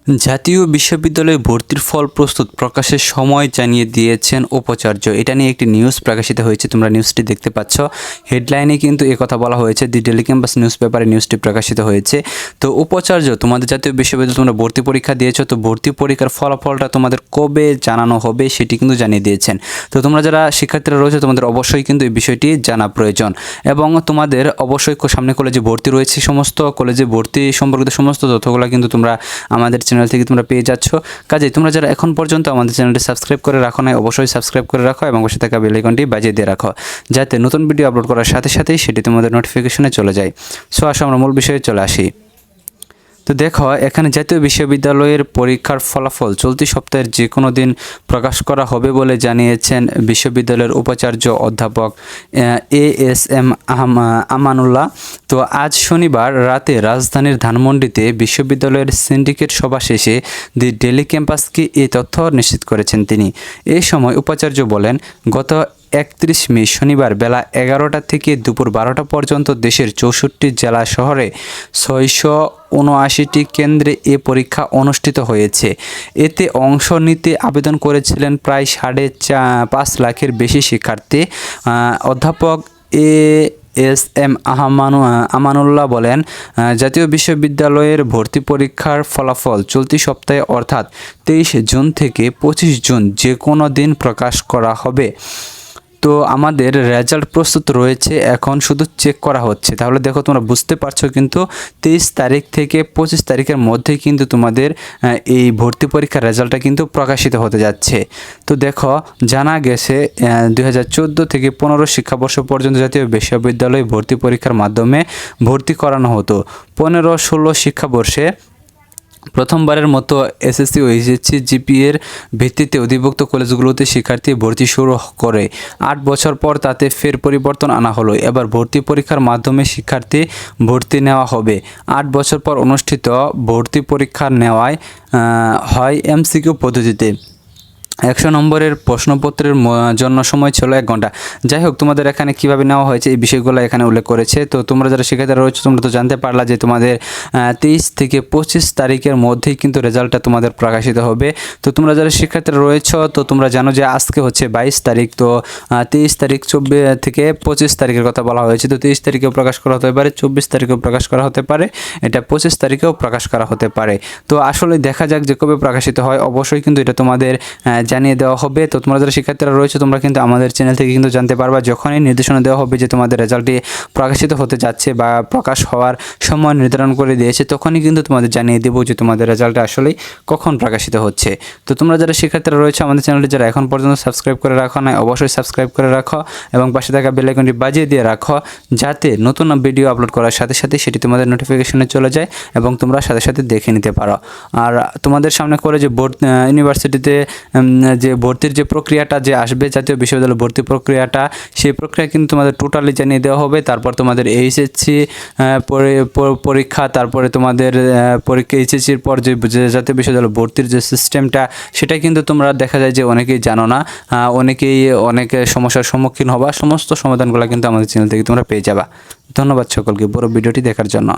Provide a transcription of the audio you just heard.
জাতীয় বিশ্ববিদ্যালয়ে ভর্তির ফল প্রস্তুত প্রকাশের সময় জানিয়ে দিয়েছেন উপাচার্য। এটা নিয়ে একটি নিউজ প্রকাশিত হয়েছে, তোমরা নিউজটি দেখতে পাচ্ছ। হেডলাইনে কিন্তু কথা বলা হয়েছে, দি ডেলি ক্যাম্পাস নিউজ পেপারে নিউজটি প্রকাশিত হয়েছে। তো উপাচার্য, তোমাদের জাতীয় বিশ্ববিদ্যালয়ে তোমরা ভর্তি পরীক্ষা দিয়েছো, তো ভর্তি পরীক্ষার ফলাফলটা তোমাদের কবে জানানো হবে সেটি কিন্তু জানিয়ে দিয়েছেন। তো তোমরা যারা শিক্ষার্থীরা রয়েছে তোমাদের অবশ্যই কিন্তু এই বিষয়টি জানা প্রয়োজন, এবং তোমাদের অবশ্যই সামনে কলেজে ভর্তি রয়েছে, সমস্ত কলেজে ভর্তি সম্পর্কিত সমস্ত তথ্যগুলো কিন্তু তোমরা আমাদের চ্যানেল থেকে তোমরা পেয়ে যাচ্ছ। কাজে তোমরা যারা এখন পর্যন্ত আমাদের চ্যানেলটি সাবস্ক্রাইব করে রাখো না, অবশ্যই সাবস্ক্রাইব করে রাখো এবং পাশে থাকা বেল আইকনটি বাজিয়ে দিয়ে রাখো, যাতে নতুন ভিডিও আপলোড করার সাথে সাথেই সেটি তোমাদের নোটিফিকেশনে চলে যায়। সো আসো আমরা মূল বিষয়ে চলে আসি। তো দেখো, এখানে জাতীয় বিশ্ববিদ্যালয়ের পরীক্ষার ফলাফল চলতি সপ্তাহের যে কোনো দিন প্রকাশ করা হবে বলে জানিয়েছেন বিশ্ববিদ্যালয়ের উপাচার্য অধ্যাপক এএসএম আমানুল্লাহ। তো আজ শনিবার রাতে রাজধানীর ধানমন্ডিতে বিশ্ববিদ্যালয়ের সিন্ডিকেট সভা শেষে দি ডেলি ক্যাম্পাসকে এই তথ্য নিশ্চিত করেছেন তিনি। এই সময় উপাচার্য বলেন, গত 31 মে শনিবার বেলা 11টা থেকে দুপুর 12টা পর্যন্ত দেশের 64 জেলা শহরে 679টি কেন্দ্রে এ পরীক্ষা অনুষ্ঠিত হয়েছে। এতে অংশ নিতে আবেদন করেছিলেন প্রায় 5.5 লাখের বেশি শিক্ষার্থী। অধ্যাপক এএসএম আমানুল্লাহ বলেন, জাতীয় বিশ্ববিদ্যালয়ের ভর্তি পরীক্ষার ফলাফল চলতি সপ্তাহে অর্থাৎ 23 জুন থেকে 25 জুন যে কোনো দিন প্রকাশ করা হবে। তো আমাদের রেজাল্ট প্রস্তুত রয়েছে, এখন শুধু চেক করা হচ্ছে। তাহলে দেখো, তোমরা বুঝতে পারছো কিন্তু 23 তারিখ থেকে 25 তারিখের মধ্যে কিন্তু তোমাদের এই ভর্তি পরীক্ষার রেজাল্টটা কিন্তু প্রকাশিত হতে যাচ্ছে। তো দেখো, জানা গেছে 2014 থেকে 15 শিক্ষাবর্ষ পর্যন্ত জাতীয় বিশ্ববিদ্যালয়ে ভর্তি পরীক্ষার মাধ্যমে ভর্তি করানো হতো। 15-16 শিক্ষাবর্ষে প্রথমবারের মতো এসএসসি ও এইচএসসি জিপিএর ভিত্তিতে অধিভুক্ত কলেজগুলোতে শিক্ষার্থী ভর্তি শুরু করে 8 বছর পর তাতে ফের পরিবর্তন আনা হলো। এবার ভর্তি পরীক্ষার মাধ্যমে শিক্ষার্থী ভর্তি নেওয়া হবে। 8 বছর পর অনুষ্ঠিত ভর্তি পরীক্ষা নেওয়ায় হয় এমসিকিউ পদ্ধতিতে। 100 নম্বরের প্রশ্নপত্রের জন্য সময় ছিল 1 ঘন্টা। যাই হোক, তোমাদের এখানে কিভাবে নেওয়া হয়েছে এই বিষয়গুলো এখানে উল্লেখ করেছে। তো তোমরা যারা শিক্ষার্থীরা রয়েছে তোমরা তো জানতে পারলা যে তোমাদের 23 থেকে 25 তারিখের মধ্যেই কিন্তু রেজাল্টটা তোমাদের প্রকাশিত হবে। তো তোমরা যারা শিক্ষার্থীরা রয়েছে তো তোমরা জানো যে আজকে হচ্ছে 22 তারিখ, তো 23 তারিখ 24 থেকে 25 তারিখের কথা বলা হয়েছে। তো 23 তারিখেও প্রকাশ করা হতে পারে, 24 তারিখেও প্রকাশ করা হতে পারে, এটা 25 তারিখেও প্রকাশ করা হতে পারে। তো আসলে দেখা যাক যে কবে প্রকাশিত হয়, অবশ্যই কিন্তু এটা তোমাদের জানিয়ে দেওয়া হবে। তো তোমরা যারা শিক্ষার্থীরা রয়েছে তোমরা কিন্তু আমাদের চ্যানেল থেকে কিন্তু জানতে পারবা, যখনই নির্দেশনা দেওয়া হবে যে তোমাদের রেজাল্টটি প্রকাশিত হতে যাচ্ছে বা প্রকাশ হওয়ার সময় নির্ধারণ করে দিয়েছে, তখনই কিন্তু তোমাদের জানিয়ে দেবো যে তোমাদের রেজাল্টটা আসলে কখন প্রকাশিত হচ্ছে। তো তোমরা যারা শিক্ষার্থীরা রয়েছে আমাদের চ্যানেলটি যারা এখন পর্যন্ত সাবস্ক্রাইব করে রাখো না, অবশ্যই সাবস্ক্রাইব করে রাখো এবং পাশে থাকা বেল আইকনটি বাজিয়ে দিয়ে রাখো, যাতে নতুন ভিডিও আপলোড করার সাথে সাথে সেটি তোমাদের নোটিফিকেশনে চলে যায় এবং তোমরা সাথে সাথে দেখে নিতে পারো। আর তোমাদের সামনে করে যে ইউনিভার্সিটিতে যে ভর্তির যে প্রক্রিয়াটা যে আসবে, জাতীয় বিশ্ববিদ্যালয় ভর্তি প্রক্রিয়াটা, সেই প্রক্রিয়া কিন্তু তোমাদের টোটালি জানিয়ে দেওয়া হবে। তারপর তোমাদের এইচএসসি পরীক্ষা, তারপরে তোমাদের পরীক্ষা এইচএসসির পর যে জাতীয় বিশ্ববিদ্যালয় ভর্তির যে সিস্টেমটা, সেটা কিন্তু তোমরা দেখা যায় যে অনেকেই জানো না, অনেকেই অনেক সমস্যার সম্মুখীন হবা। সমস্ত সমাধানগুলো কিন্তু আমাদের চ্যানেল থেকে তোমরা পেয়ে যাবা। ধন্যবাদ সকলকে পুরো ভিডিওটি দেখার জন্য।